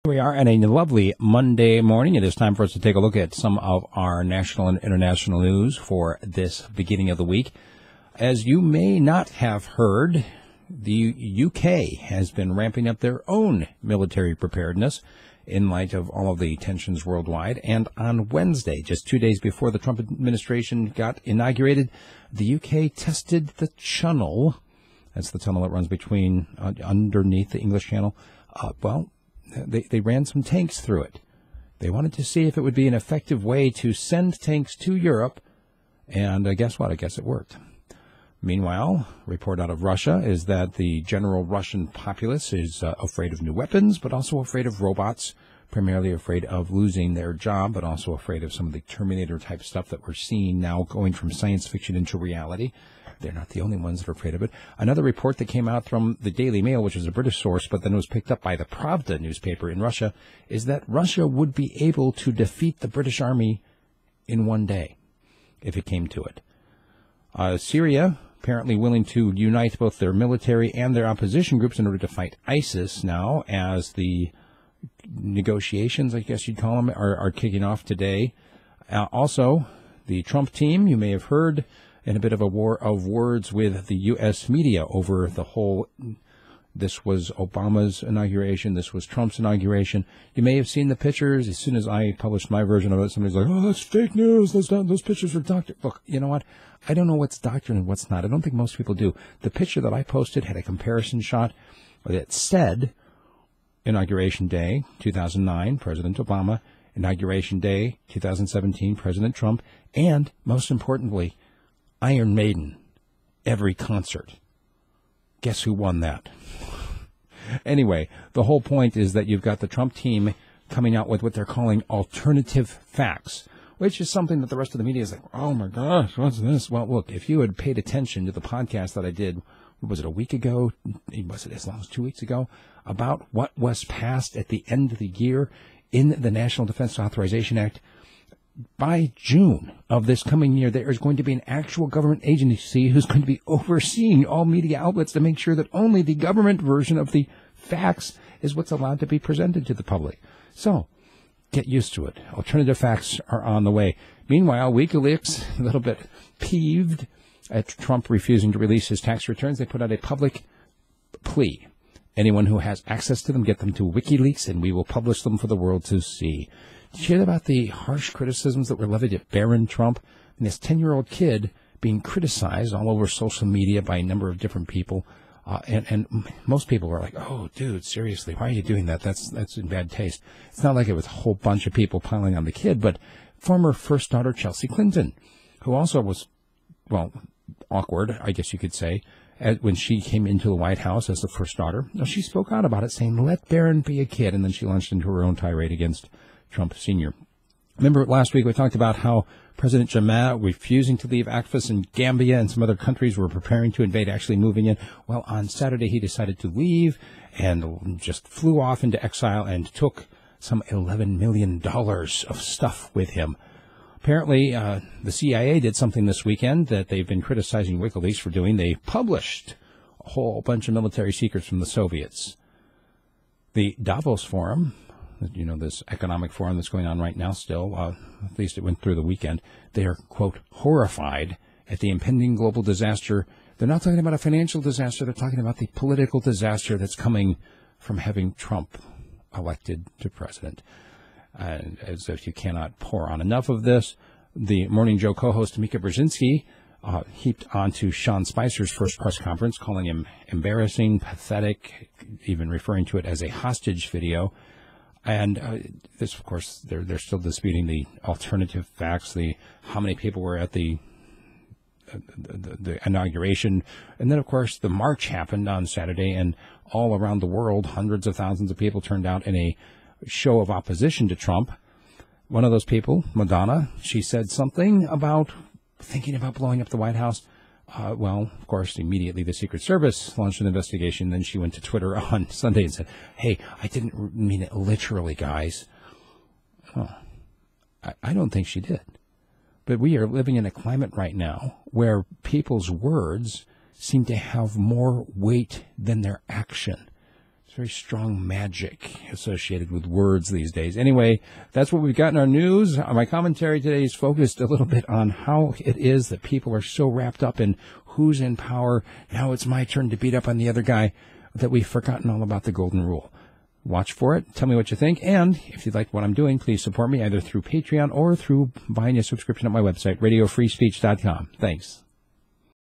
We are on a lovely Monday morning. It is time for us to take a look at some of our national and international news for this beginning of the week. As you may not have heard, the UK has been ramping up their own military preparedness in light of all of the tensions worldwide. And on Wednesday, just 2 days before the Trump administration got inaugurated, the UK tested the Channel. That's the tunnel that runs between underneath the English Channel. They ran some tanks through it. They wanted to see if it would be an effective way to send tanks to Europe. And guess what? I guess it worked. Meanwhile, report out of Russia is that the general Russian populace is afraid of new weapons, but also afraid of robots, primarily afraid of losing their job, but also afraid of some of the Terminator-type stuff that we're seeing now going from science fiction into reality. They're not the only ones that are afraid of it. Another report that came out from the Daily Mail, which is a British source, but then was picked up by the Pravda newspaper in Russia, is that Russia would be able to defeat the British army in one day, if it came to it. Syria, apparently willing to unite both their military and their opposition groups in order to fight ISIS now, as the negotiations, I guess you'd call them, are kicking off today. Also, the Trump team, you may have heard, in a bit of a war of words with the U.S. media over the whole, this was Obama's inauguration, this was Trump's inauguration. You may have seen the pictures. As soon as I published my version of it, somebody's like, oh, that's fake news. Those pictures are doctored. Look, you know what? I don't know what's doctored and what's not. I don't think most people do. The picture that I posted had a comparison shot that said Inauguration Day, 2009, President Obama, Inauguration Day, 2017, President Trump, and, most importantly, Iron Maiden, every concert. Guess who won that? Anyway, the whole point is that you've got the Trump team coming out with what they're calling alternative facts, which is something that the rest of the media is like, oh my gosh, what's this? Well, look, if you had paid attention to the podcast that I did, was it a week ago? Was it as long as 2 weeks ago? About what was passed at the end of the year in the National Defense Authorization Act. By June of this coming year, there is going to be an actual government agency who's going to be overseeing all media outlets to make sure that only the government version of the facts is what's allowed to be presented to the public. So, get used to it. Alternative facts are on the way. Meanwhile, WikiLeaks, a little bit peeved at Trump refusing to release his tax returns. They put out a public plea. Anyone who has access to them, get them to WikiLeaks, and we will publish them for the world to see. Did you hear about the harsh criticisms that were levied at Barron Trump and this 10-year-old kid being criticized all over social media by a number of different people? And most people were like, oh, dude, seriously, why are you doing that? That's in bad taste. It's not like it was a whole bunch of people piling on the kid, but former first daughter Chelsea Clinton, who also was, well, awkward, I guess you could say, when she came into the White House as the first daughter. She spoke out about it, saying, let Barron be a kid, and then she launched into her own tirade against Trump Sr. Remember last week we talked about how President Jammeh refusing to leave ACFAS in Gambia and some other countries were preparing to invade, actually moving in. Well, on Saturday he decided to leave and just flew off into exile and took some $11 million of stuff with him. Apparently, the CIA did something this weekend that they've been criticizing WikiLeaks for doing. They published a whole bunch of military secrets from the Soviets. The Davos Forum, you know, this economic forum that's going on right now still, at least it went through the weekend, they are, quote, horrified at the impending global disaster. They're not talking about a financial disaster. They're talking about the political disaster that's coming from having Trump elected to president. And as if you cannot pour on enough of this, the Morning Joe co-host Mika Brzezinski heaped onto Sean Spicer's first press conference, calling him embarrassing, pathetic, even referring to it as a hostage video. And this, of course, they're still disputing the alternative facts, the how many people were at the inauguration. And then, of course, the march happened on Saturday, and all around the world, hundreds of thousands of people turned out in a show of opposition to Trump. One of those people, Madonna, she said something about thinking about blowing up the White House. Well, of course, immediately the Secret Service launched an investigation. Then she went to Twitter on Sunday and said, hey, I didn't mean it literally, guys. Oh, I don't think she did. But we are living in a climate right now where people's words seem to have more weight than their action. It's very strong magic associated with words these days. Anyway, that's what we've got in our news. My commentary today is focused a little bit on how it is that people are so wrapped up in who's in power. Now it's my turn to beat up on the other guy, that we've forgotten all about the golden rule. Watch for it. Tell me what you think. And if you like what I'm doing, please support me either through Patreon or through buying a subscription at my website, radiofreespeech.com. Thanks.